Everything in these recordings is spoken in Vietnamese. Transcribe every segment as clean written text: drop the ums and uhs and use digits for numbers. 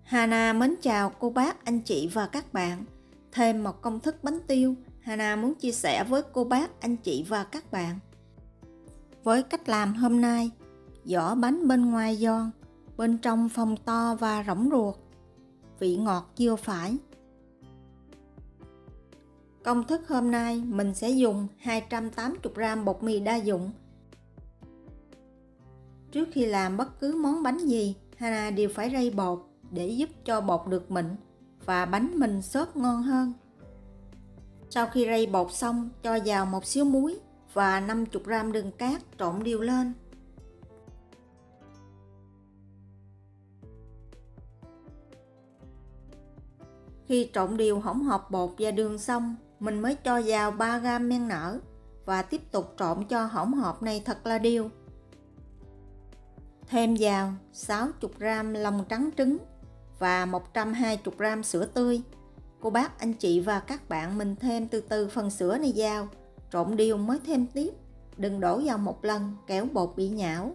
Hana mến chào cô bác, anh chị và các bạn. Thêm một công thức bánh tiêu, Hana muốn chia sẻ với cô bác, anh chị và các bạn. Với cách làm hôm nay, vỏ bánh bên ngoài giòn, bên trong phồng to và rỗng ruột, vị ngọt vừa phải. Công thức hôm nay mình sẽ dùng 280g bột mì đa dụng. Trước khi làm bất cứ món bánh gì, Hana đều phải rây bột để giúp cho bột được mịn và bánh mình xốp ngon hơn. Sau khi rây bột xong, cho vào một xíu muối và 50g đường cát trộn đều lên. Khi trộn đều hỗn hợp bột và đường xong, mình mới cho vào 3g men nở và tiếp tục trộn cho hỗn hợp này thật là đều. Thêm vào 60g lòng trắng trứng và 120g sữa tươi. Cô bác, anh chị và các bạn mình thêm từ từ phần sữa này vào, trộn đều mới thêm tiếp. Đừng đổ vào một lần, kẻo bột bị nhão.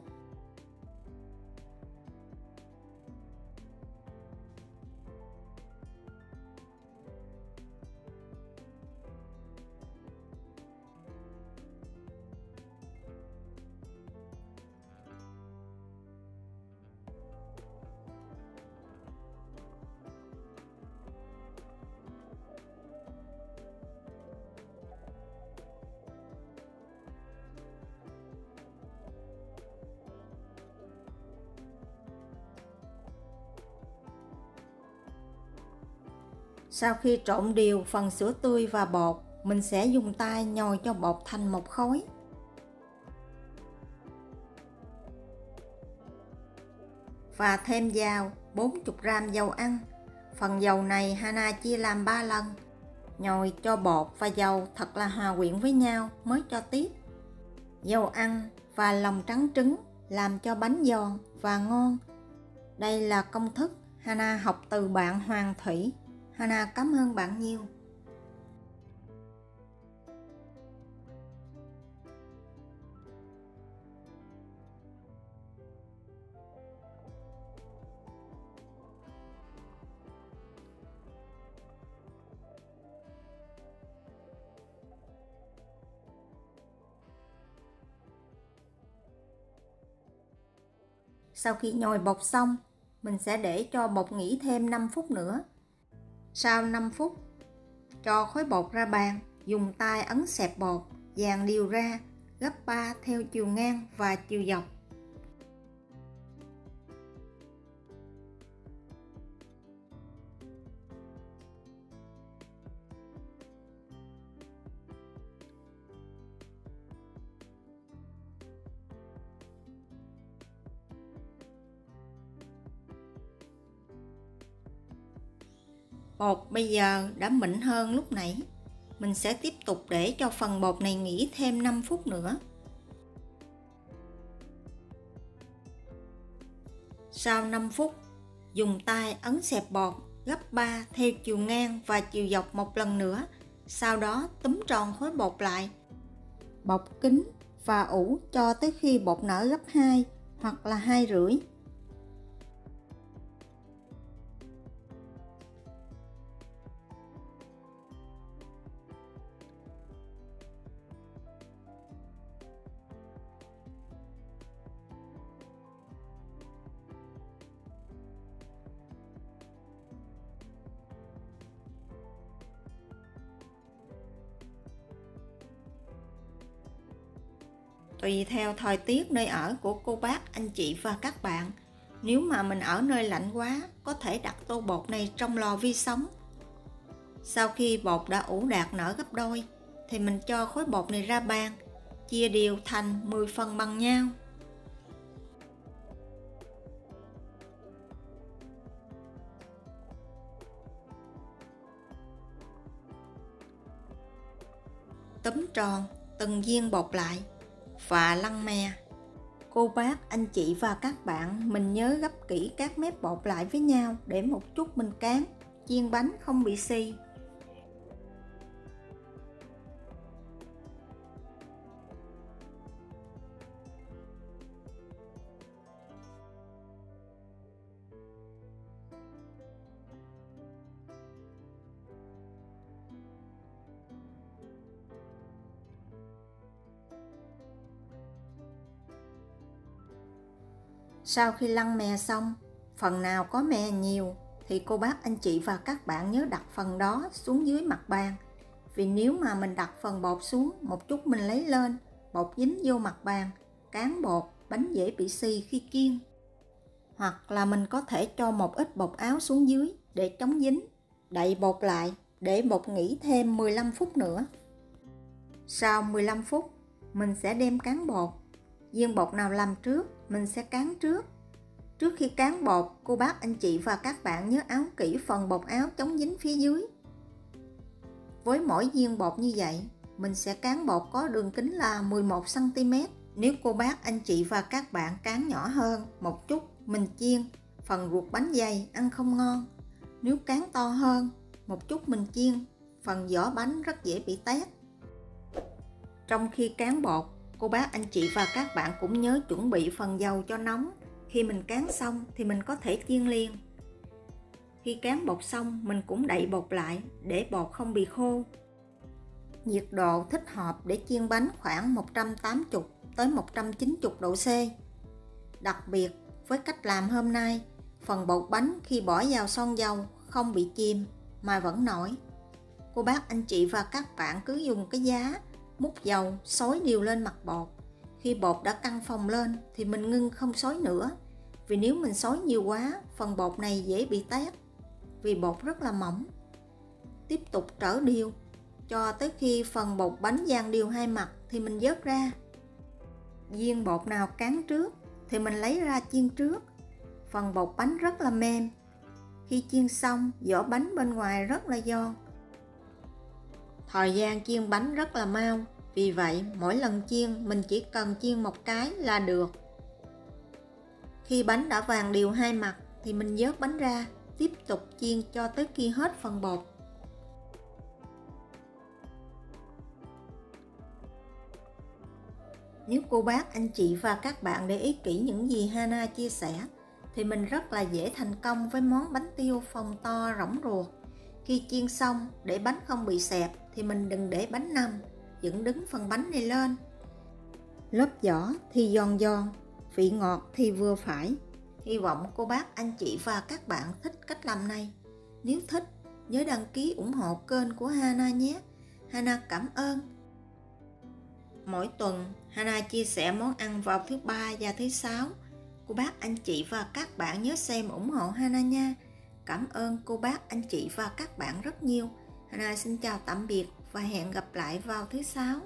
Sau khi trộn đều phần sữa tươi và bột, mình sẽ dùng tay nhồi cho bột thành một khối. Và thêm vào 40g dầu ăn. Phần dầu này Hana chia làm 3 lần. Nhồi cho bột và dầu thật là hòa quyện với nhau mới cho tiếp. Dầu ăn và lòng trắng trứng làm cho bánh giòn và ngon. Đây là công thức Hana học từ bạn Hoàng Thủy. Hana cảm ơn bạn nhiều. Sau khi nhồi bột xong, mình sẽ để cho bột nghỉ thêm 5 phút nữa. Sau 5 phút, cho khối bột ra bàn, dùng tay ấn xẹp bột, dàn đều ra, gấp 3 theo chiều ngang và chiều dọc. Bột bây giờ đã mịn hơn lúc nãy. Mình sẽ tiếp tục để cho phần bột này nghỉ thêm 5 phút nữa. Sau 5 phút, dùng tay ấn xẹp bột gấp 3 theo chiều ngang và chiều dọc một lần nữa. Sau đó túm tròn khối bột lại, bọc kín và ủ cho tới khi bột nở gấp 2 hoặc là 2,5. Tùy theo thời tiết nơi ở của cô bác, anh chị và các bạn. Nếu mà mình ở nơi lạnh quá, có thể đặt tô bột này trong lò vi sóng. Sau khi bột đã ủ đạt nở gấp đôi, thì mình cho khối bột này ra bàn, chia đều thành 10 phần bằng nhau. Túm tròn từng viên bột lại và lăn mè. Cô bác, anh chị và các bạn mình nhớ gấp kỹ các mép bột lại với nhau để một chút mình cán, chiên bánh không bị xì. Sau khi lăn mè xong, phần nào có mè nhiều thì cô bác anh chị và các bạn nhớ đặt phần đó xuống dưới mặt bàn. Vì nếu mà mình đặt phần bột xuống, một chút mình lấy lên, bột dính vô mặt bàn, cán bột, bánh dễ bị xì khi chiên. Hoặc là mình có thể cho một ít bột áo xuống dưới để chống dính. Đậy bột lại, để bột nghỉ thêm 15 phút nữa. Sau 15 phút, mình sẽ đem cán bột. Viên bột nào làm trước, mình sẽ cán trước. Trước khi cán bột, cô bác anh chị và các bạn nhớ áo kỹ phần bột áo chống dính phía dưới. Với mỗi viên bột như vậy, mình sẽ cán bột có đường kính là 11 cm. Nếu cô bác anh chị và các bạn cán nhỏ hơn một chút, mình chiên, phần ruột bánh dày ăn không ngon. Nếu cán to hơn một chút mình chiên, phần vỏ bánh rất dễ bị tét. Trong khi cán bột, cô bác anh chị và các bạn cũng nhớ chuẩn bị phần dầu cho nóng. Khi mình cán xong thì mình có thể chiên liền. Khi cán bột xong, mình cũng đậy bột lại để bột không bị khô. Nhiệt độ thích hợp để chiên bánh khoảng 180 tới 190 độ C. Đặc biệt, với cách làm hôm nay, phần bột bánh khi bỏ vào son dầu không bị chìm mà vẫn nổi. Cô bác anh chị và các bạn cứ dùng cái giá múc dầu xối đều lên mặt bột. Khi bột đã căng phồng lên thì mình ngưng không xối nữa. Vì nếu mình xối nhiều quá, phần bột này dễ bị tét. Vì bột rất là mỏng. Tiếp tục trở đều cho tới khi phần bột bánh dang đều hai mặt thì mình vớt ra. Viên bột nào cán trước thì mình lấy ra chiên trước. Phần bột bánh rất là mềm. Khi chiên xong, vỏ bánh bên ngoài rất là giòn. Thời gian chiên bánh rất là mau. Vì vậy, mỗi lần chiên mình chỉ cần chiên một cái là được. Khi bánh đã vàng đều hai mặt thì mình vớt bánh ra, tiếp tục chiên cho tới khi hết phần bột. Nếu cô bác, anh chị và các bạn để ý kỹ những gì Hana chia sẻ, thì mình rất là dễ thành công với món bánh tiêu phồng to rỗng ruột. Khi chiên xong, để bánh không bị xẹp thì mình đừng để bánh nằm, dựng đứng phần bánh này lên. Lớp vỏ thì giòn giòn, vị ngọt thì vừa phải. Hy vọng cô bác, anh chị và các bạn thích cách làm này. Nếu thích, nhớ đăng ký ủng hộ kênh của Hana nhé. Hana cảm ơn. Mỗi tuần, Hana chia sẻ món ăn vào thứ Ba và thứ Sáu. Cô bác, anh chị và các bạn nhớ xem ủng hộ Hana nha. Cảm ơn cô bác, anh chị và các bạn rất nhiều. Hana xin chào tạm biệt và hẹn gặp lại vào thứ Sáu.